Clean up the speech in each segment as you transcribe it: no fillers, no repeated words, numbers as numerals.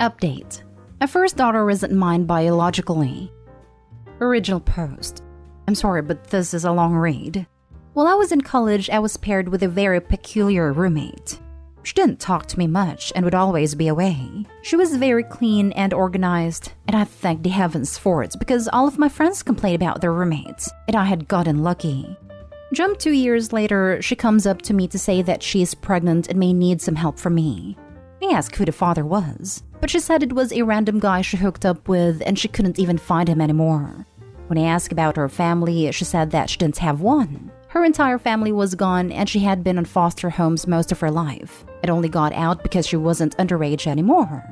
Update. My first daughter isn't mine biologically. Original post. I'm sorry, but this is a long read. While I was in college, I was paired with a very peculiar roommate. She didn't talk to me much and would always be away. She was very clean and organized, and I thank the heavens for it because all of my friends complained about their roommates, and I had gotten lucky. Jump 2 years later, she comes up to me to say that she is pregnant and may need some help from me. I asked who the father was, but she said it was a random guy she hooked up with and she couldn't even find him anymore. When I asked about her family, she said that she didn't have one. Her entire family was gone and she had been in foster homes most of her life. It only got out because she wasn't underage anymore.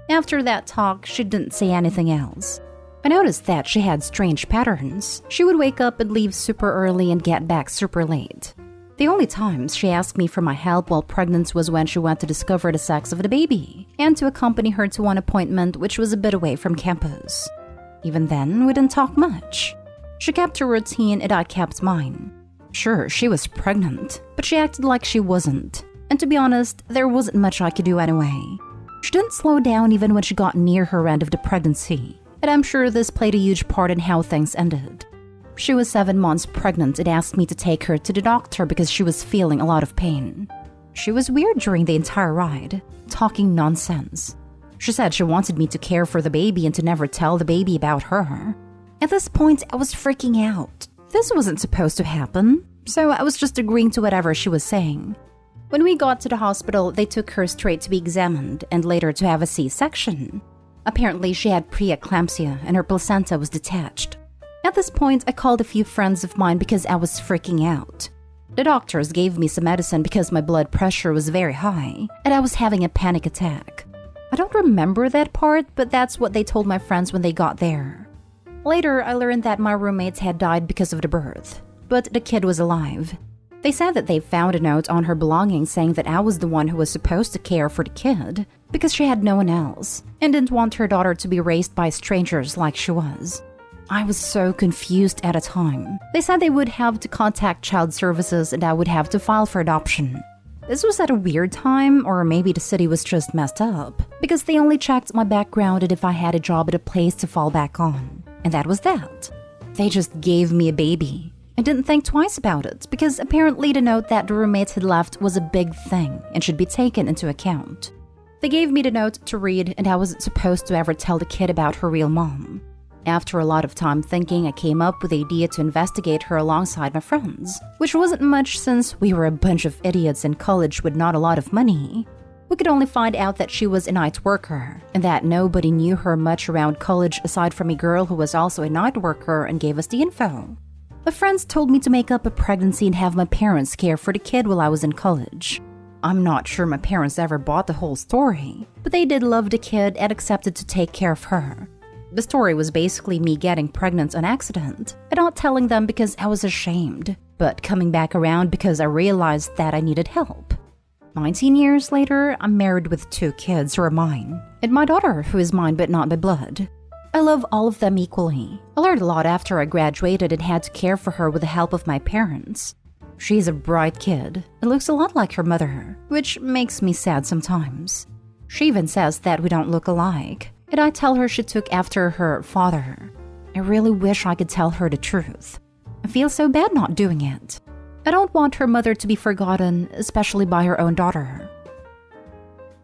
After that talk, she didn't say anything else. I noticed that she had strange patterns. She would wake up and leave super early and get back super late. The only times she asked me for my help while pregnant was when she went to discover the sex of the baby and to accompany her to one appointment which was a bit away from campus. Even then, we didn't talk much. She kept her routine and I kept mine. Sure, she was pregnant, but she acted like she wasn't. And to be honest, there wasn't much I could do anyway. She didn't slow down even when she got near her end of the pregnancy, and I'm sure this played a huge part in how things ended. She was 7 months pregnant and asked me to take her to the doctor because she was feeling a lot of pain. She was weird during the entire ride, talking nonsense. She said she wanted me to care for the baby and to never tell the baby about her. At this point, I was freaking out. This wasn't supposed to happen, so I was just agreeing to whatever she was saying. When we got to the hospital, they took her straight to be examined and later to have a C-section. Apparently, she had preeclampsia and her placenta was detached. At this point, I called a few friends of mine because I was freaking out. The doctors gave me some medicine because my blood pressure was very high and I was having a panic attack. I don't remember that part, but that's what they told my friends when they got there. Later, I learned that my roommates had died because of the birth, but the kid was alive. They said that they found a note on her belongings saying that I was the one who was supposed to care for the kid because she had no one else and didn't want her daughter to be raised by strangers like she was. I was so confused at the time. They said they would have to contact child services and I would have to file for adoption. This was at a weird time, or maybe the city was just messed up, because they only checked my background and if I had a job at a place to fall back on. And that was that. They just gave me a baby. I didn't think twice about it, because apparently the note that the roommates had left was a big thing and should be taken into account. They gave me the note to read and I wasn't supposed to ever tell the kid about her real mom. After a lot of time thinking, I came up with the idea to investigate her alongside my friends, which wasn't much since we were a bunch of idiots in college with not a lot of money. We could only find out that she was a night worker, and that nobody knew her much around college aside from a girl who was also a night worker and gave us the info. My friends told me to make up a pregnancy and have my parents care for the kid while I was in college. I'm not sure my parents ever bought the whole story, but they did love the kid and accepted to take care of her. The story was basically me getting pregnant on accident and not telling them because I was ashamed, but coming back around because I realized that I needed help. 19 years later, I'm married with 2 kids who are mine, and my daughter who is mine but not by blood. I love all of them equally. I learned a lot after I graduated and had to care for her with the help of my parents. She's a bright kid and looks a lot like her mother, which makes me sad sometimes. She even says that we don't look alike, and I tell her she took after her father. I really wish I could tell her the truth. I feel so bad not doing it. I don't want her mother to be forgotten, especially by her own daughter.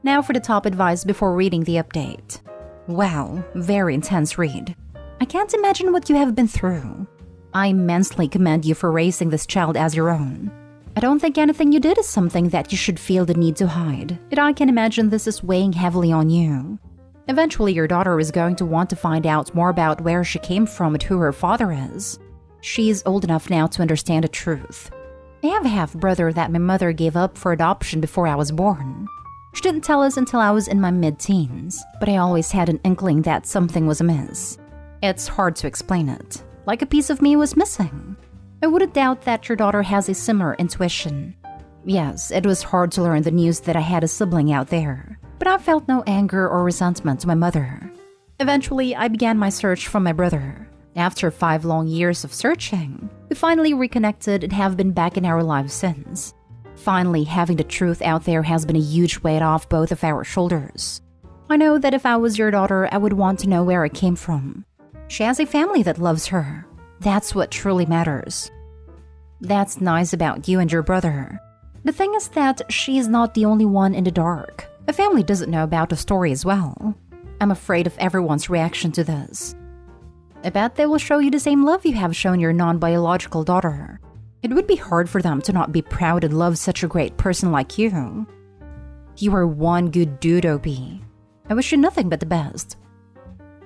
Now for the top advice before reading the update. Wow, very intense read. I can't imagine what you have been through. I immensely commend you for raising this child as your own. I don't think anything you did is something that you should feel the need to hide, and I can imagine this is weighing heavily on you. Eventually, your daughter is going to want to find out more about where she came from and who her father is. She's old enough now to understand the truth. I have a half-brother that my mother gave up for adoption before I was born. She didn't tell us until I was in my mid-teens, but I always had an inkling that something was amiss. It's hard to explain it, like a piece of me was missing. I wouldn't doubt that your daughter has a similar intuition. Yes, it was hard to learn the news that I had a sibling out there, but I felt no anger or resentment to my mother. Eventually, I began my search for my brother. After 5 long years of searching, we finally reconnected and have been back in our lives since. Finally, having the truth out there has been a huge weight off both of our shoulders. I know that if I was your daughter, I would want to know where I came from. She has a family that loves her. That's what truly matters. That's nice about you and your brother. The thing is that she's not the only one in the dark. The family doesn't know about the story as well. I'm afraid of everyone's reaction to this. I bet they will show you the same love you have shown your non-biological daughter. It would be hard for them to not be proud and love such a great person like you. You are one good dude, Opie. I wish you nothing but the best.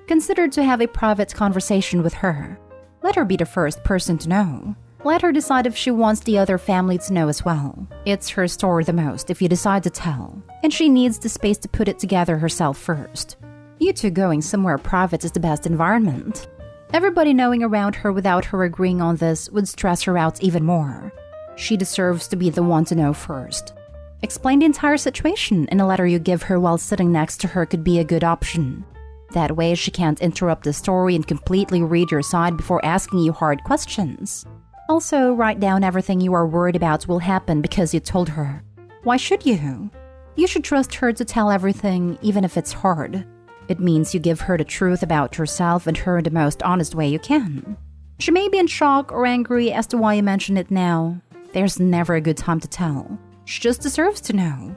Consider to have a private conversation with her. Let her be the first person to know. Let her decide if she wants the other family to know as well. It's her story the most if you decide to tell, and she needs the space to put it together herself first. You two going somewhere private is the best environment. Everybody knowing around her without her agreeing on this would stress her out even more. She deserves to be the one to know first. Explain the entire situation in a letter you give her while sitting next to her could be a good option. That way she can't interrupt the story and completely read your side before asking you hard questions. Also, write down everything you are worried about will happen because you told her. Why should you? You should trust her to tell everything, even if it's hard. It means you give her the truth about yourself and her in the most honest way you can. She may be in shock or angry as to why you mention it now. There's never a good time to tell. She just deserves to know.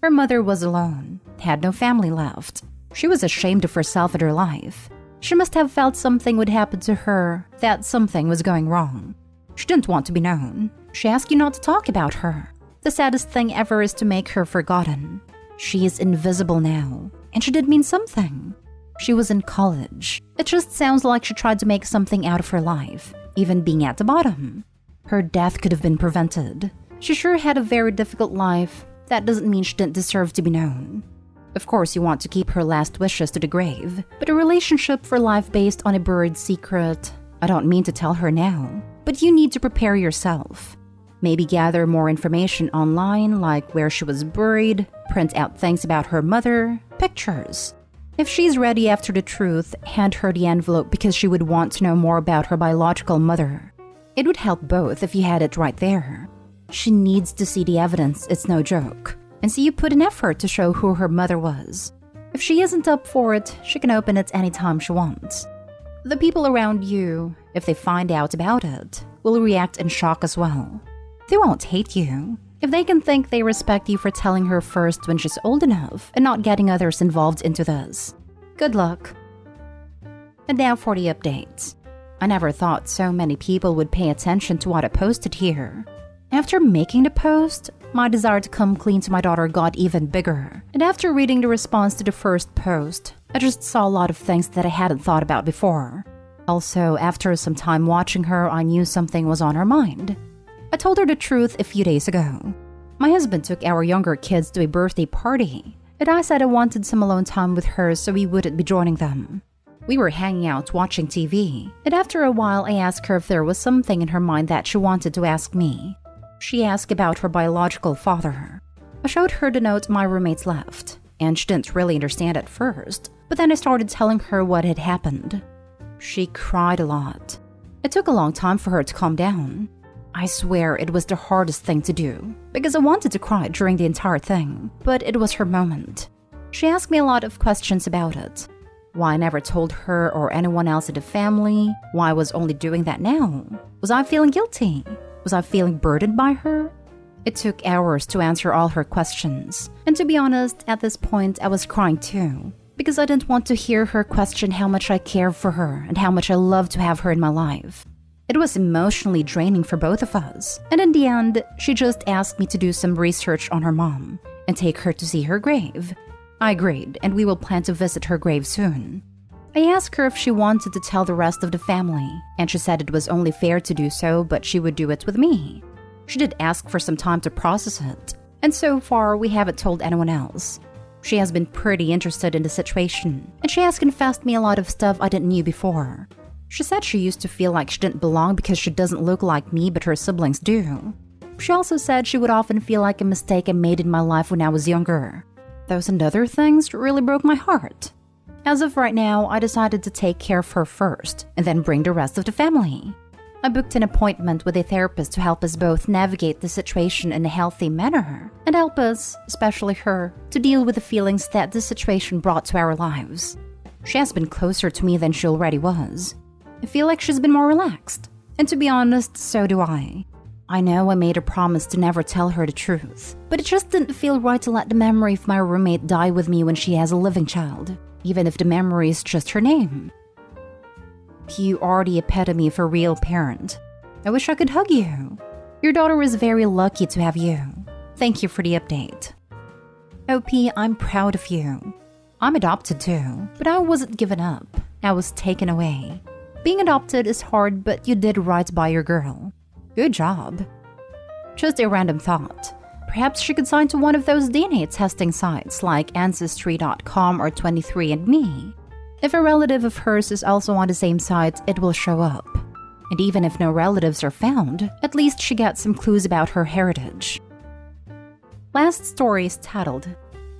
Her mother was alone, had no family left. She was ashamed of herself and her life. She must have felt something would happen to her, that something was going wrong. She didn't want to be known. She asked you not to talk about her. The saddest thing ever is to make her forgotten. She is invisible now, and she did mean something. She was in college. It just sounds like she tried to make something out of her life, even being at the bottom. Her death could have been prevented. She sure had a very difficult life. That doesn't mean she didn't deserve to be known. Of course, you want to keep her last wishes to the grave, but a relationship for life based on a buried secret, I don't mean to tell her now, but you need to prepare yourself. Maybe gather more information online, like where she was buried, print out things about her mother, pictures. If she's ready after the truth, hand her the envelope because she would want to know more about her biological mother. It would help both if you had it right there. She needs to see the evidence, it's no joke, and see you put an effort to show who her mother was. If she isn't up for it, she can open it anytime she wants. The people around you, if they find out about it, will react in shock as well. They won't hate you. If they can think they respect you for telling her first when she's old enough and not getting others involved into this. Good luck. And now for the updates. I never thought so many people would pay attention to what I posted here. After making the post, my desire to come clean to my daughter got even bigger. And after reading the response to the first post, I just saw a lot of things that I hadn't thought about before. Also, after some time watching her, I knew something was on her mind. I told her the truth a few days ago. My husband took our younger kids to a birthday party, and I said I wanted some alone time with her so we wouldn't be joining them. We were hanging out watching TV, and after a while I asked her if there was something in her mind that she wanted to ask me. She asked about her biological father. I showed her the note my roommates left, and she didn't really understand at first, but then I started telling her what had happened. She cried a lot. It took a long time for her to calm down. I swear it was the hardest thing to do, because I wanted to cry during the entire thing, but it was her moment. She asked me a lot of questions about it. Why I never told her or anyone else in the family, why I was only doing that now. Was I feeling guilty? Was I feeling burdened by her? It took hours to answer all her questions, and to be honest, at this point I was crying too, because I didn't want to hear her question how much I cared for her and how much I loved to have her in my life. It was emotionally draining for both of us, and in the end, she just asked me to do some research on her mom and take her to see her grave. I agreed, and we will plan to visit her grave soon. I asked her if she wanted to tell the rest of the family, and she said it was only fair to do so, but she would do it with me. She did ask for some time to process it, and so far we haven't told anyone else. She has been pretty interested in the situation, and she has confessed me a lot of stuff I didn't know before. She said she used to feel like she didn't belong because she doesn't look like me, but her siblings do. She also said she would often feel like a mistake I made in my life when I was younger. Those and other things really broke my heart. As of right now, I decided to take care of her first, and then bring the rest of the family. I booked an appointment with a therapist to help us both navigate the situation in a healthy manner and help us, especially her, to deal with the feelings that this situation brought to our lives. She has been closer to me than she already was. I feel like she's been more relaxed. And to be honest, so do I. I know I made a promise to never tell her the truth, but it just didn't feel right to let the memory of my roommate die with me when she has a living child, even if the memory is just her name. You are the epitome of a real parent. I wish I could hug you. Your daughter is very lucky to have you. Thank you for the update. OP, I'm proud of you. I'm adopted too, but I wasn't given up. I was taken away. Being adopted is hard, but you did right by your girl. Good job. Just a random thought. Perhaps she could sign to one of those DNA testing sites like Ancestry.com or 23andMe. If a relative of hers is also on the same site, it will show up. And even if no relatives are found, at least she got some clues about her heritage. Last story is titled,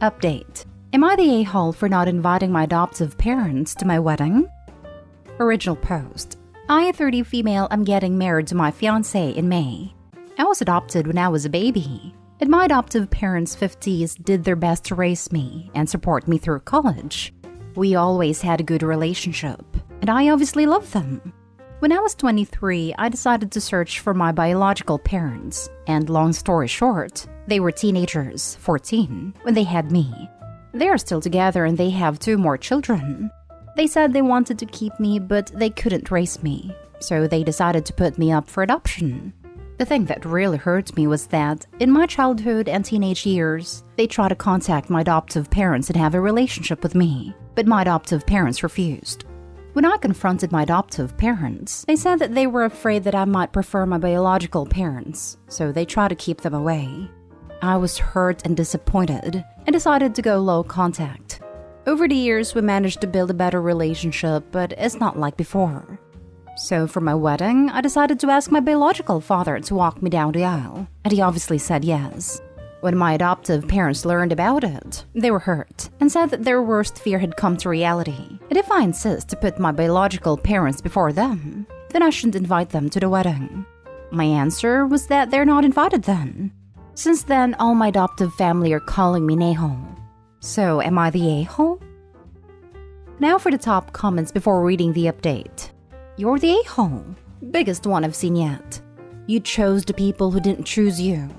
Update. Am I the a-hole for not inviting my adoptive parents to my wedding? Original post. I, a 30 female, am getting married to my fiancé in May. I was adopted when I was a baby, and my adoptive parents' 50s did their best to raise me and support me through college. We always had a good relationship, and I obviously loved them. When I was 23, I decided to search for my biological parents, and long story short, they were teenagers, 14, when they had me. They are still together and they have 2 more children. They said they wanted to keep me, but they couldn't raise me, so they decided to put me up for adoption. The thing that really hurt me was that, in my childhood and teenage years, they tried to contact my adoptive parents and have a relationship with me, but my adoptive parents refused. When I confronted my adoptive parents, they said that they were afraid that I might prefer my biological parents, so they tried to keep them away. I was hurt and disappointed, and decided to go low contact. Over the years, we managed to build a better relationship, but it's not like before. So for my wedding, I decided to ask my biological father to walk me down the aisle, and he obviously said yes. When my adoptive parents learned about it, they were hurt and said that their worst fear had come to reality, and if I insist to put my biological parents before them, then I shouldn't invite them to the wedding. My answer was that they're not invited then. Since then, all my adoptive family are calling me Neho. So, am I the a-hole? Now for the top comments before reading the update. You're the a-hole. Biggest one I've seen yet. You chose the people who didn't choose you.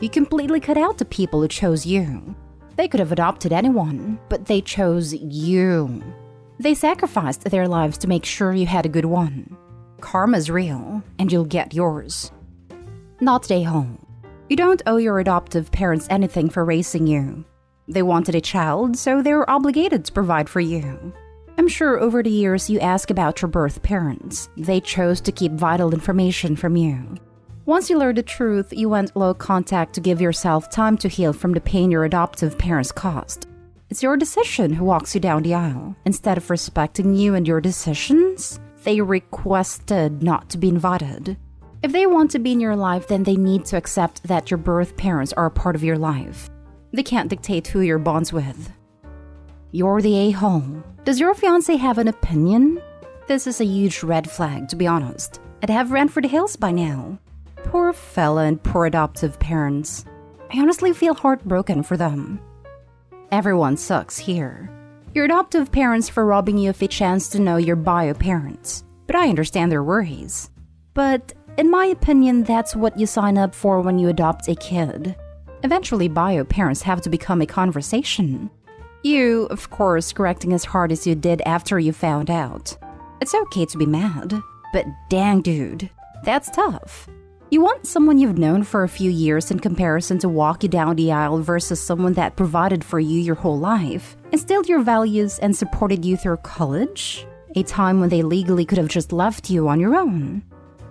You completely cut out the people who chose you. They could have adopted anyone, but they chose you. They sacrificed their lives to make sure you had a good one. Karma's real, and you'll get yours. Not the a-hole. You don't owe your adoptive parents anything for raising you. They wanted a child, so they were obligated to provide for you. I'm sure over the years you ask about your birth parents. They chose to keep vital information from you. Once you learned the truth, you went low contact to give yourself time to heal from the pain your adoptive parents caused. It's your decision who walks you down the aisle. Instead of respecting you and your decisions, they requested not to be invited. If they want to be in your life, then they need to accept that your birth parents are a part of your life. They can't dictate who you're bonds with. You're the a-hole. Does your fiancé have an opinion? This is a huge red flag, to be honest. I'd have ran for the hills by now. Poor fella and poor adoptive parents. I honestly feel heartbroken for them. Everyone sucks here. Your adoptive parents for robbing you of a chance to know your bio parents. But I understand their worries. But in my opinion, that's what you sign up for when you adopt a kid. Eventually, bio parents have to become a conversation. You, of course, correcting as hard as you did after you found out. It's okay to be mad, but dang dude, that's tough. You want someone you've known for a few years in comparison to walk you down the aisle versus someone that provided for you your whole life, instilled your values and supported you through college? A time when they legally could have just left you on your own.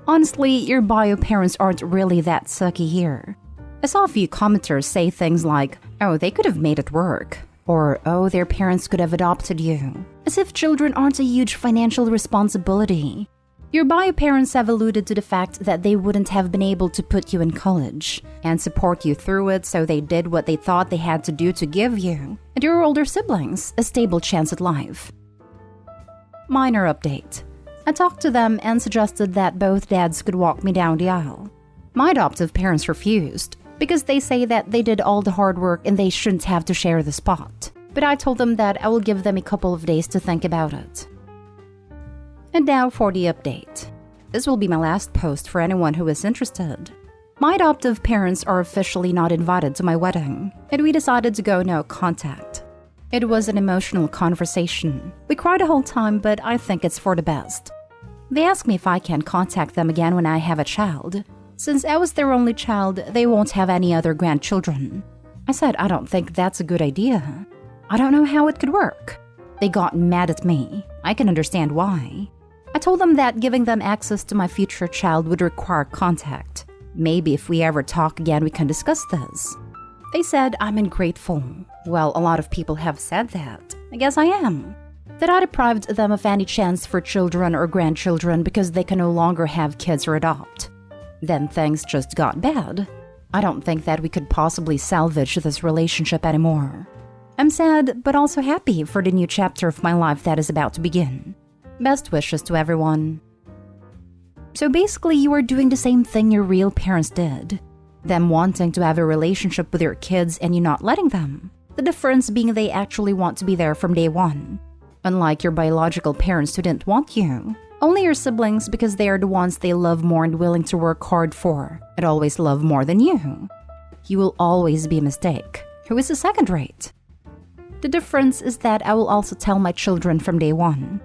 Honestly, your bio parents aren't really that sucky here. I saw a few commenters say things like, oh, they could have made it work, or oh, their parents could have adopted you, as if children aren't a huge financial responsibility. Your bio parents have alluded to the fact that they wouldn't have been able to put you in college and support you through it, so they did what they thought they had to do to give you and your older siblings a stable chance at life. Minor update. I talked to them and suggested that both dads could walk me down the aisle. My adoptive parents refused because they say that they did all the hard work and they shouldn't have to share the spot. But I told them that I will give them a couple of days to think about it. And now for the update. This will be my last post for anyone who is interested. My adoptive parents are officially not invited to my wedding, and we decided to go no contact. It was an emotional conversation. We cried the whole time, but I think it's for the best. They asked me if I can contact them again when I have a child. Since I was their only child, they won't have any other grandchildren. I said I don't think that's a good idea. I don't know how it could work. They got mad at me. I can understand why. I told them that giving them access to my future child would require contact. Maybe if we ever talk again, we can discuss this. They said I'm ungrateful. Well, a lot of people have said that. I guess I am. That I deprived them of any chance for children or grandchildren because they can no longer have kids or adopt. Then things just got bad. I don't think that we could possibly salvage this relationship anymore. I'm sad, but also happy for the new chapter of my life that is about to begin. Best wishes to everyone. So basically, you are doing the same thing your real parents did. Them wanting to have a relationship with your kids and you not letting them. The difference being they actually want to be there from day one. Unlike your biological parents who didn't want you. Only your siblings because they are the ones they love more and willing to work hard for, and always love more than you. You will always be a mistake, who is a second rate. The difference is that I will also tell my children from day one.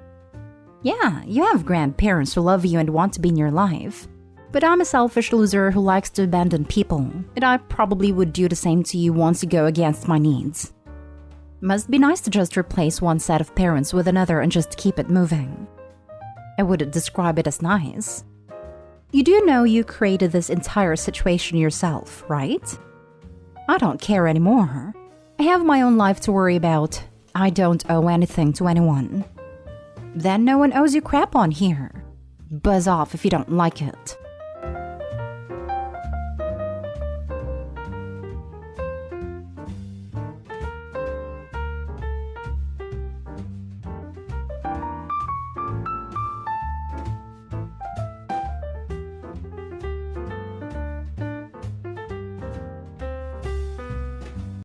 Yeah, you have grandparents who love you and want to be in your life. But I'm a selfish loser who likes to abandon people, and I probably would do the same to you once you go against my needs. Must be nice to just replace one set of parents with another and just keep it moving. I wouldn't describe it as nice. You do know you created this entire situation yourself, right? I don't care anymore. I have my own life to worry about. I don't owe anything to anyone. Then no one owes you crap on here. Buzz off if you don't like it.